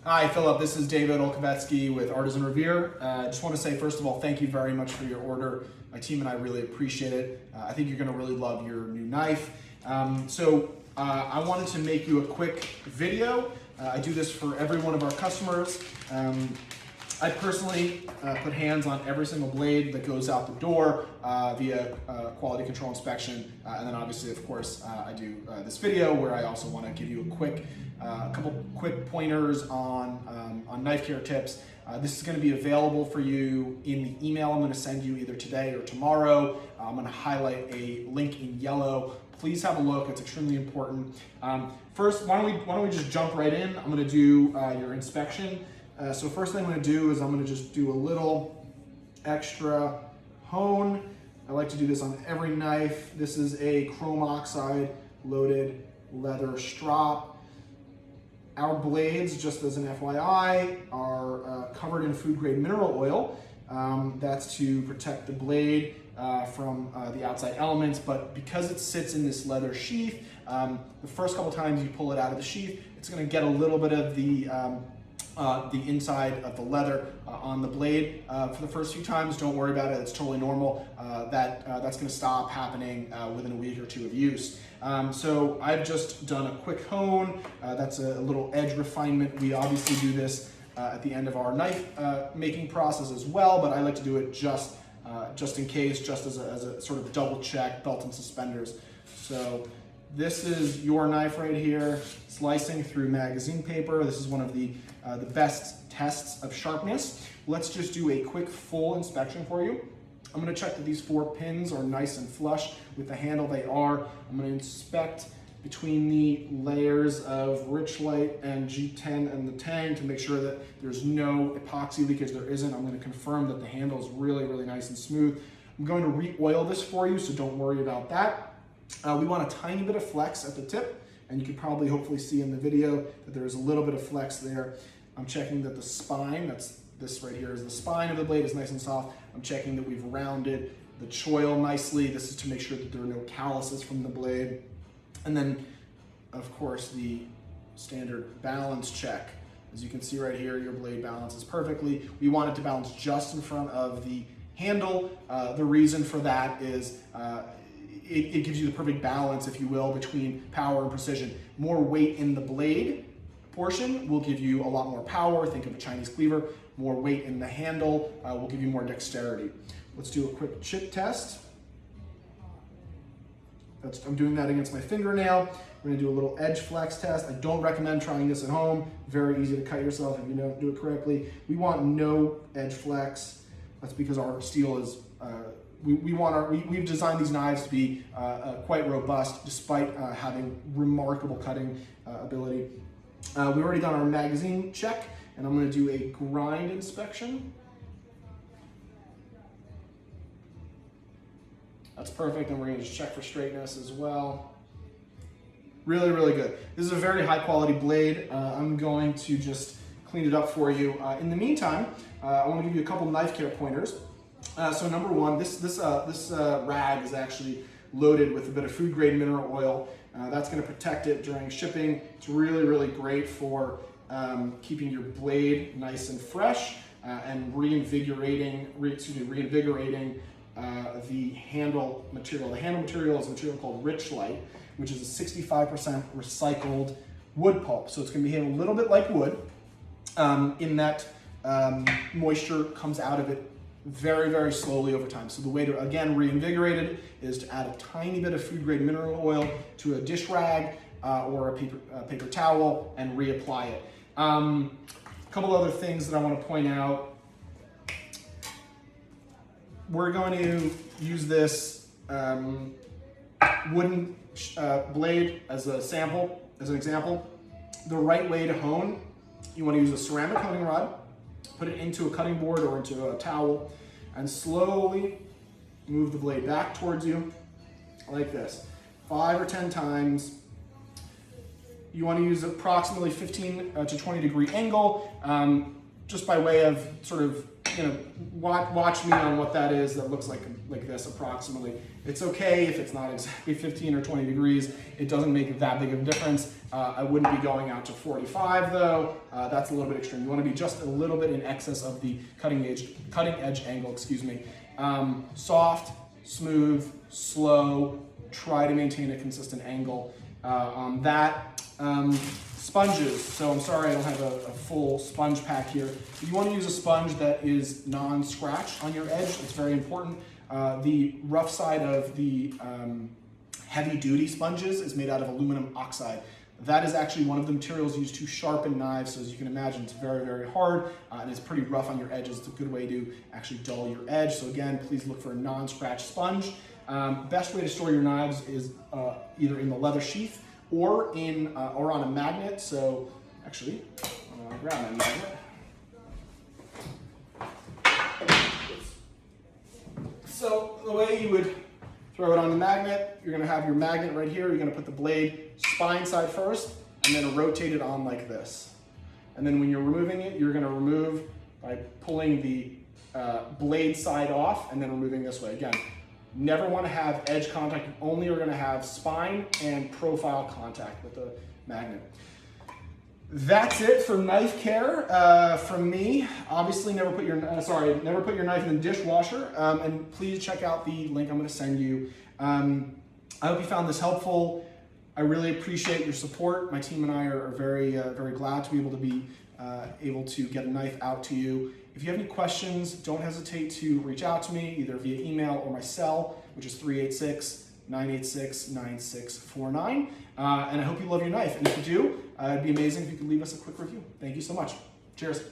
Hi, Philip. This is David Olkowetsky with ArtisanRevere. I just want to say, first of all, thank you very much for your order. My team and I really appreciate it. I think you're going to really love your new knife. I wanted to make you a quick video. I do this for every one of our customers. I personally put hands on every single blade that goes out the door via quality control inspection. And then obviously, of course, I do this video where I also want to give you a couple quick pointers on knife care tips. This is going to be available for you in the email I'm going to send you either today or tomorrow. I'm going to highlight a link in yellow. Please have a look. It's extremely important. First, why don't we just jump right in? I'm going to do your inspection. So first thing I'm going to do is I'm going to just do a little extra hone. I like to do this on every knife. This is a chrome oxide loaded leather strop. Our blades, just as an FYI, are covered in food grade mineral oil. That's to protect the blade from the outside elements, but because it sits in this leather sheath, the first couple times you pull it out of the sheath, it's going to get a little bit of the inside of the leather on the blade. For the first few times, don't worry about it. It's totally normal. That's going to stop happening within a week or two of use. So I've just done a quick hone. That's a little edge refinement. We obviously do this at the end of our knife making process as well, but I like to do it just in case, just as a sort of double check, belt and suspenders. So this is your knife right here, slicing through magazine paper. This is one of the best tests of sharpness. Let's just do a quick full inspection for you. I'm going to check that these 4 pins are nice and flush with the handle. They are. I'm going to inspect between the layers of Richlight and G10 and the Tang to make sure that there's no epoxy leakage. There isn't. I'm going to confirm that the handle is really, really nice and smooth. I'm going to re-oil this for you, so don't worry about that. We want a tiny bit of flex at the tip, and you can probably hopefully see in the video that there's a little bit of flex there. I'm checking that the spine, this right here is the spine of the blade, is nice and soft. I'm checking that we've rounded the choil nicely. This is to make sure that there are no calluses from the blade. And then, of course, the standard balance check. As you can see right here, your blade balances perfectly. We want it to balance just in front of the handle. The reason for that is it gives you the perfect balance, if you will, between power and precision. More weight in the blade portion will give you a lot more power. Think of a Chinese cleaver. More weight in the handle will give you more dexterity. Let's do a quick chip test. I'm doing that against my fingernail. We're gonna do a little edge flex test. I don't recommend trying this at home. Very easy to cut yourself if you don't do it correctly. We want no edge flex. That's because our steel is, we've designed these knives to be quite robust despite having remarkable cutting ability. We've already done our magazine check, and I'm going to do a grind inspection. That's perfect, and we're going to just check for straightness as well. Really, really good. This is a very high quality blade. I'm going to just clean it up for you. In the meantime, I want to give you a couple knife care pointers. So number one, this rag is actually loaded with a bit of food grade mineral oil. That's going to protect it during shipping. It's really, really great for keeping your blade nice and fresh and reinvigorating the handle material. The handle material is a material called Richlight, which is a 65% recycled wood pulp. So it's going to behave a little bit like wood in that moisture comes out of it very, very slowly over time. So the way to, again, reinvigorate it is to add a tiny bit of food grade mineral oil to a dish rag or a paper towel and reapply it. A couple other things that I want to point out. We're going to use this wooden blade as a sample, as an example. The right way to hone, you want to use a ceramic honing rod, put it into a cutting board or into a towel, and slowly move the blade back towards you like this, 5 or 10 times. You want to use approximately 15 to 20 degree angle, just by way of sort of watch me on what that is. That looks like this approximately. It's okay if it's not exactly 15 or 20 degrees. It doesn't make that big of a difference. I wouldn't be going out to 45 though. That's a little bit extreme. You want to be just a little bit in excess of the cutting edge angle, excuse me. Soft, smooth, slow. Try to maintain a consistent angle on that. Sponges. So I'm sorry I don't have a full sponge pack here. But you want to use a sponge that is non-scratch on your edge. It's very important. The rough side of the heavy-duty sponges is made out of aluminum oxide. That is actually one of the materials used to sharpen knives. So as you can imagine, it's very, very hard and it's pretty rough on your edges. It's a good way to actually dull your edge. So again, please look for a non-scratch sponge. Best way to store your knives is either in the leather sheath or on a magnet. So actually, I'm gonna grab my magnet. So the way you would throw it on the magnet, you're gonna have your magnet right here. You're gonna put the blade spine side first and then rotate it on like this. And then when you're removing it, you're gonna remove by pulling the blade side off and then removing this way. Again, never want to have edge contact. You only are going to have spine and profile contact with the magnet. That's it for knife care from me. Obviously, never put your knife in the dishwasher. And please check out the link I'm going to send you. I hope you found this helpful. I really appreciate your support. My team and I are very, very glad to be able to get a knife out to you. If you have any questions, don't hesitate to reach out to me either via email or my cell, which is 386-986-9649. And I hope you love your knife. And if you do, it'd be amazing if you could leave us a quick review. Thank you so much. Cheers.